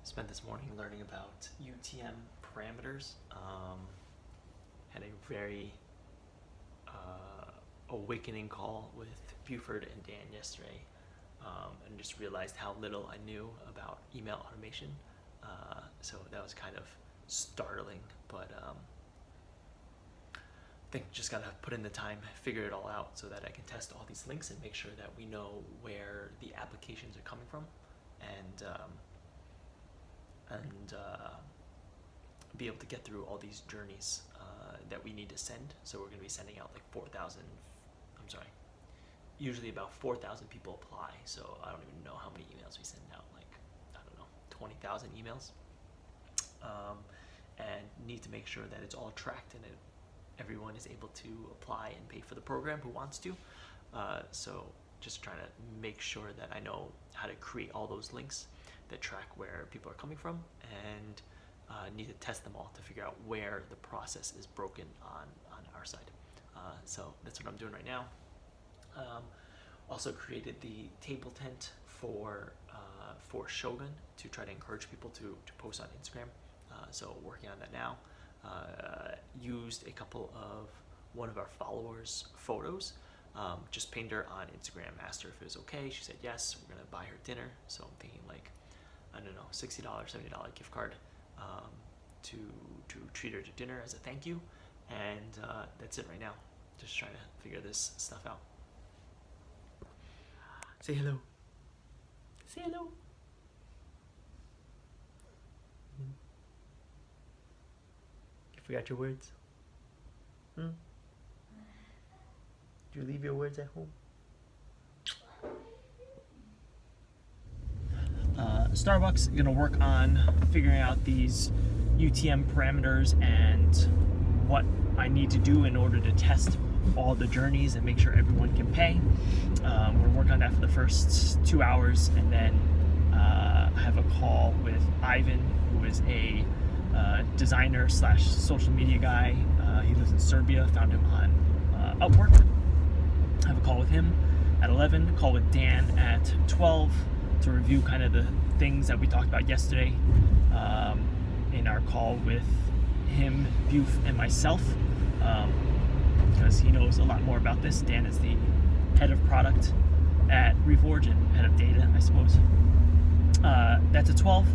Spent this morning learning about UTM parameters. Had a very awakening call with Buford and Dan yesterday, and just realized how little I knew about email automation. So that was kind of startling, but I think just gotta put in the time, figure it all out so that I can test all these links and make sure that we know where the applications are coming from, and be able to get through all these journeys that we need to send. So we're going to be sending out like usually about 4,000 people apply. So I don't even know how many emails we send out, like, I don't know, 20,000 emails. And need to make sure that it's all tracked and everyone is able to apply and pay for the program who wants to. So just trying to make sure that I know how to create all those links that track where people are coming from, and need to test them all to figure out where the process is broken on our side. So that's what I'm doing right now. Also created the table tent for Shogun to try to encourage people to post on Instagram. So working on that now. Used a couple of one of our followers' photos. Just pinged her on Instagram, asked her if it was okay. She said yes. We're gonna buy her dinner. So I'm thinking like, I don't know, $60, $70 gift card to treat her to dinner as a thank you. And that's it right now. Just trying to figure this stuff out. Say hello. Say hello. You forgot your words? Did you leave your words at home? Starbucks, gonna work on figuring out these UTM parameters and what I need to do in order to test all the journeys and make sure everyone can pay. We're gonna work on that for the first 2 hours, and then I have a call with Ivan, who is a designer / social media guy. He lives in Serbia, found him on Upwork. I have a call with him at 11, call with Dan at 12 to review kind of the things that we talked about yesterday in our call with him, Buf, and myself, because he knows a lot more about this. Dan is the head of product at Reforge and head of data, I suppose. That's at 12.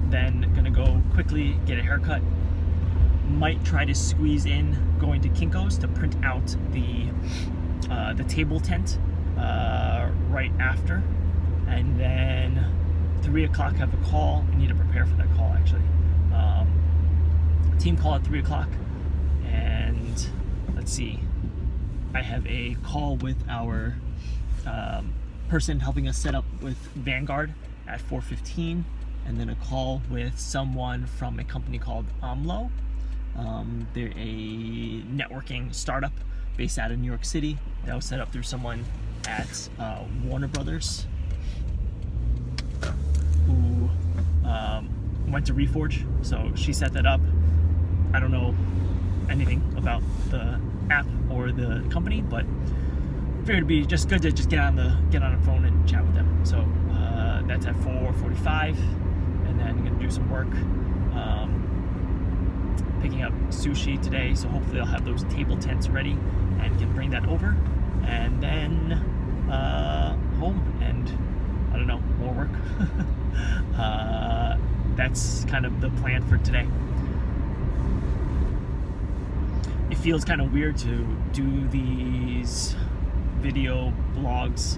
Then gonna go quickly get a haircut. Might try to squeeze in going to Kinko's to print out the table tent right after, and then 3 o'clock have a call. I need to prepare for that call actually. Team call at 3 o'clock, and let's see, I have a call with our person helping us set up with Vanguard at 4:15, and then a call with someone from a company called Amlo. They're a networking startup based out of New York City that was set up through someone at Warner Brothers who went to Reforge. So she set that up. I don't know anything about the app or the company, but figured it'd be just good to just get on the phone and chat with them. So that's at 4:45, and then I'm gonna do some work picking up sushi today. So hopefully I'll have those table tents ready and can bring that over, and then home and I don't know, more work. That's kind of the plan for today. It feels kind of weird to do these video blogs,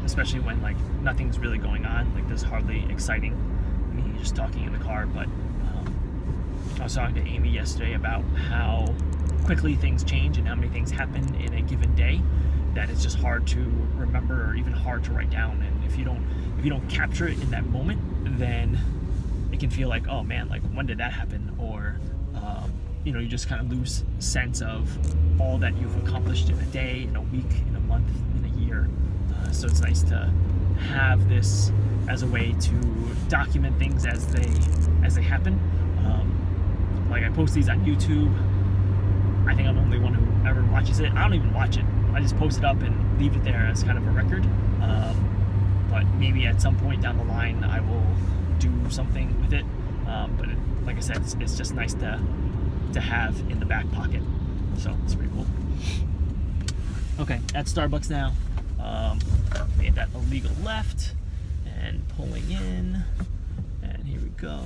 especially when like nothing's really going on. Like there's hardly exciting me just talking in the car. But I was talking to Amy yesterday about how quickly things change and how many things happen in a given day that it's just hard to remember or even hard to write down. And if you don't capture it in that moment, then it can feel like, oh man, like when did that happen? Or you just kind of lose sense of all that you've accomplished in a day, in a week, in a month, in a year. So it's nice to have this as a way to document things as they happen. Like I post these on YouTube. I think I'm the only one who ever watches it. I don't even watch it. I just post it up and leave it there as kind of a record. But maybe at some point down the line, I will do something with it. But like I said, it's just nice to have in the back pocket. So it's pretty cool. Okay, at Starbucks now. Made that illegal left and pulling in. And here we go.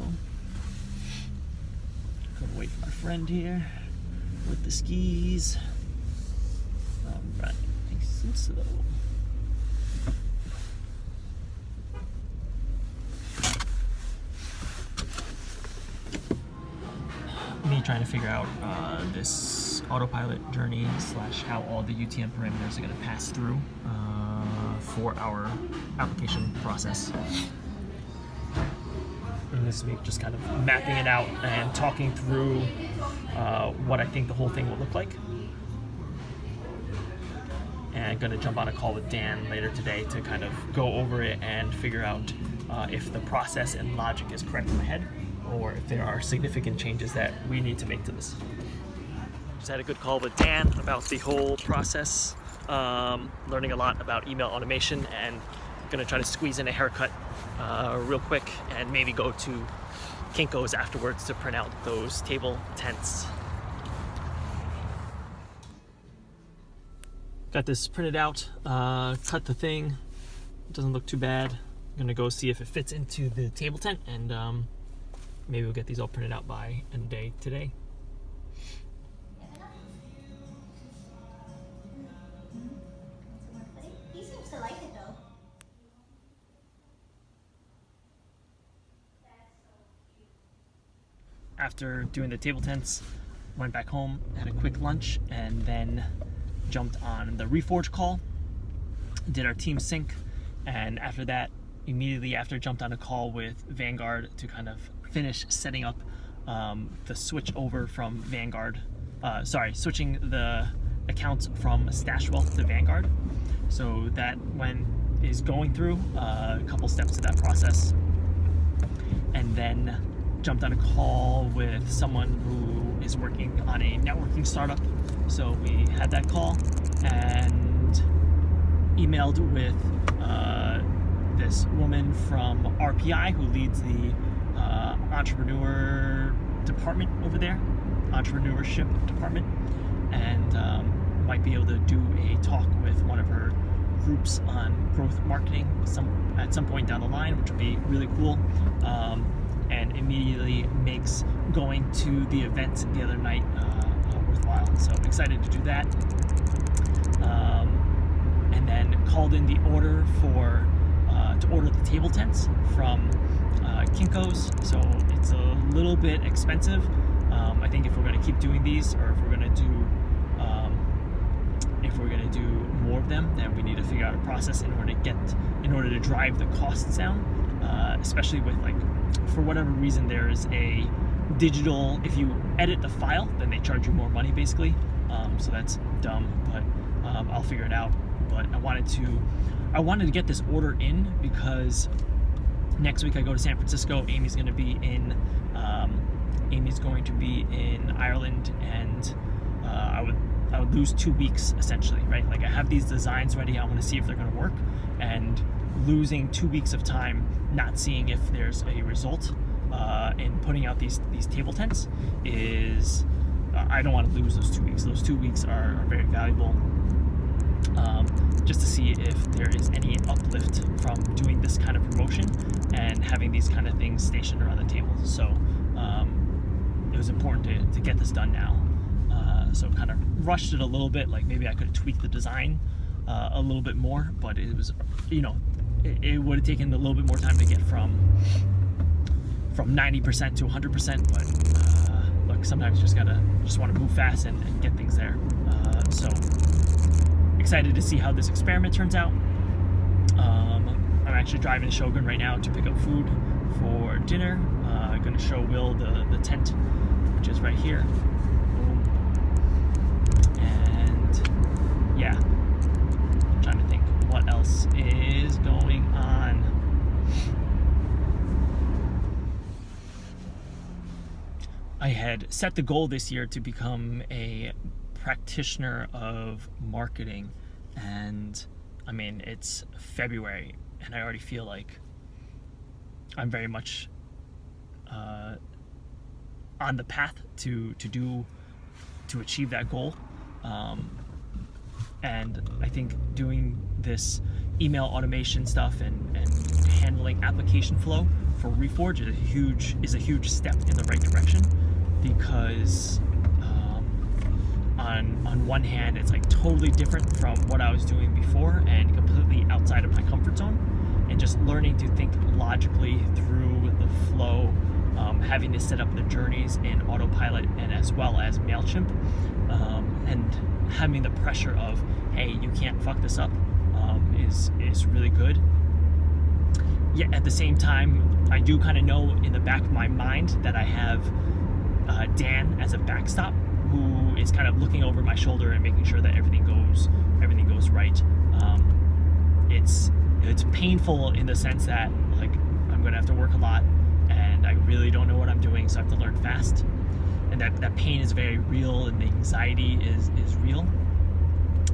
Gonna wait for my friend here with the skis. Alright, nice and slow. Me trying to figure out this autopilot journey / how all the UTM parameters are going to pass through for our application process. And this week just kind of mapping it out and talking through what I think the whole thing will look like. And going to jump on a call with Dan later today to kind of go over it and figure out if the process and logic is correct in my head, or if there are significant changes that we need to make to this. Just had a good call with Dan about the whole process, learning a lot about email automation, and gonna try to squeeze in a haircut real quick and maybe go to Kinko's afterwards to print out those table tents. Got this printed out, cut the thing, it doesn't look too bad. I'm gonna go see if it fits into the table tent, and maybe we'll get these all printed out by end of day today. He seems to like it though. After doing the table tents, went back home, had a quick lunch, and then jumped on the Reforge call, did our team sync, and after that, immediately after, jumped on a call with Vanguard to kind of finish setting up the switch over from Vanguard, switching the accounts from Stashwell to Vanguard. So that is going through a couple steps to that process. And then jumped on a call with someone who is working on a networking startup. So we had that call and emailed with this woman from RPI who leads the entrepreneur department over there, entrepreneurship department, and might be able to do a talk with one of her groups on growth marketing at some point down the line, which would be really cool, and immediately makes going to the event the other night worthwhile. So I'm excited to do that. And then called in the order to order the table tents from Kinko's. So it's a little bit expensive. I think if we're going to keep doing these, or if we're going to do more of them, then we need to figure out a process in order to drive the costs down. Especially with, like, for whatever reason, there is a digital. If you edit the file, then they charge you more money, basically. So that's dumb, but I'll figure it out. But I wanted to get this order in because next week I go to San Francisco. Amy's going to be in Ireland, and I would lose 2 weeks essentially, right? Like, I have these designs ready. I want to see if they're going to work, and losing 2 weeks of time not seeing if there's a result in putting out these table tents is I don't want to lose those 2 weeks. Those 2 weeks are very valuable. Just to see if there is any uplift from doing this kind of promotion and having these kind of things stationed around the table. So it was important to get this done now. So kind of rushed it a little bit. Like, maybe I could have tweaked the design a little bit more, but it was, it would have taken a little bit more time to get from 90% to 100%. But look, sometimes you just want to move fast and get things there. So excited to see how this experiment turns out. I'm actually driving to Shogun right now to pick up food for dinner. I'm going to show Will the tent, which is right here. Boom. And yeah, I'm trying to think what else is going on. I had set the goal this year to become a practitioner of marketing, and I mean, it's February and I already feel like I'm very much on the path to achieve that goal. And I think doing this email automation stuff and handling application flow for Reforge is a huge step in the right direction, because on one hand, it's like totally different from what I was doing before and completely outside of my comfort zone, and just learning to think logically through the flow, having to set up the journeys in autopilot and as well as MailChimp, and having the pressure of, hey, you can't fuck this up, is really good. Yet at the same time, I do kind of know in the back of my mind that I have Dan as a backstop, who is kind of looking over my shoulder and making sure that everything goes right. It's painful in the sense that, like, I'm gonna have to work a lot and I really don't know what I'm doing, so I have to learn fast. And that pain is very real, and the anxiety is real.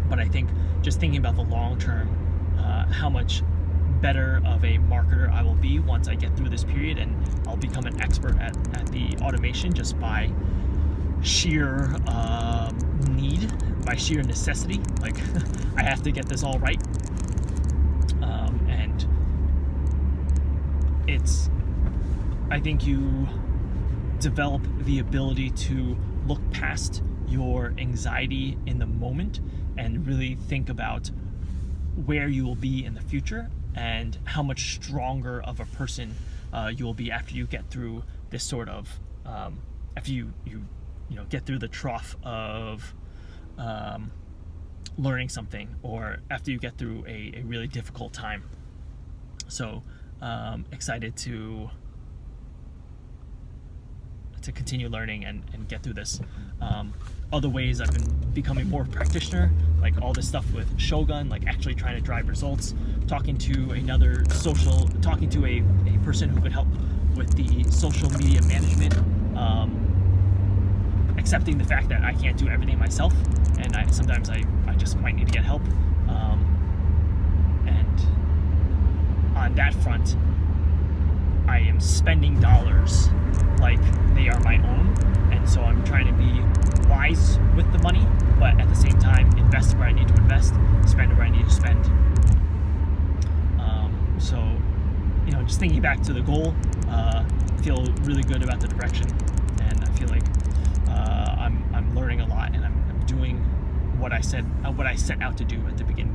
But I think just thinking about the long term, how much better of a marketer I will be once I get through this period, and I'll become an expert at the automation just by sheer need, by sheer necessity. Like, I have to get this all right. And I think you develop the ability to look past your anxiety in the moment and really think about where you will be in the future and how much stronger of a person you will be after you get through this sort of after you get through the trough of learning something, or after you get through a really difficult time. So excited to continue learning and get through this. Other ways I've been becoming more practitioner, like all this stuff with Shogun, like actually trying to drive results, talking to a person who could help with the social media management, accepting the fact that I can't do everything myself, and sometimes I just might need to get help. And on that front, I am spending dollars like they are my own, and so I'm trying to be wise with the money, but at the same time invest where I need to invest, spend where I need to spend. So just thinking back to the goal, feel really good about the direction, and I feel like I'm learning a lot, and I'm doing what I set out to do at the beginning.